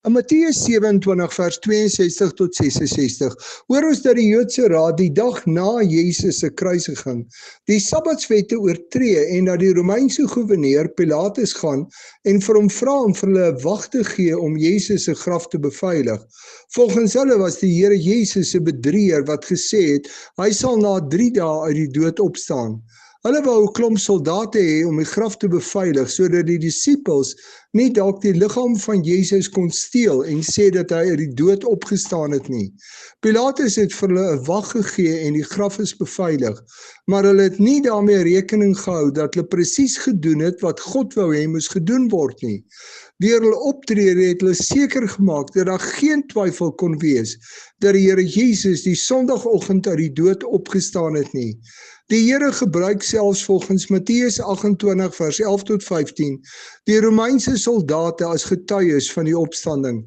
In Matteus 27 vers 62 tot 66 hoor ons dat die Joodse Raad die dag na Jesus se kruisiging die Sabbatswette oortree en dat die Romeinse goewerneur Pilatus gaan en vir hom vra om vir hulle 'n wag te gee om Jesus se graf te beveilig. Volgens hulle was die Here Jesus 'n bedrieër wat gesê het hy sal na 3 dae uit die dood opstaan. Hulle wou 'n klomp soldate hê om die graf te beveilig sodat die disippels nie dalk die liggaam van Jesus kon steel en sê dat hy uit die dood opgestaan het nie. Pilatus het vir hulle 'n wag gegee en die graf is beveilig, maar hulle het nie daarmee rekening gehou dat hulle presies gedoen het wat God wou hê moes gedoen word nie. Deur hulle optrede het hulle seker gemaak dat daar geen twyfel kon wees dat die Here Jesus die Sondagoggend uit die dood opgestaan het nie. Die Here gebruik selfs volgens Matteus 28 vers 11 tot 15 die Romeinse soldate as getuies van die opstanding.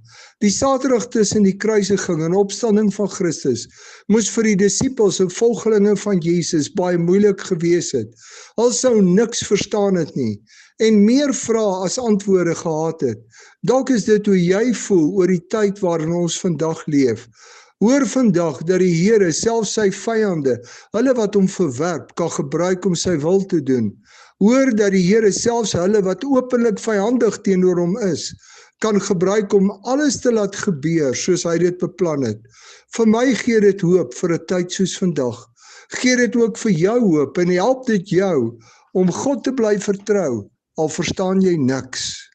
Die Saterdag tussen die kruisiging en opstanding van Christus moes vir die disippels en volgelinge van Jesus baie moeilik gewees het. Hulle sou niks verstaan het nie en meer vrae as antwoorde gehad het. Dalk is dit hoe jy voel oor die tyd waarin ons vandag leef. Hoor vandag dat die Here selfs sy vyande, hulle wat hom verwerp, kan gebruik om sy wil te doen. Hoor dat die Here selfs hulle wat openlik vyandig teenoor hom is, kan gebruik om alles te laat gebeur soos hy dit beplan het. Vir my gee dit hoop vir 'n tyd soos vandag. Gee dit ook vir jou hoop en help dit jou om God te bly vertrou, al verstaan jy niks.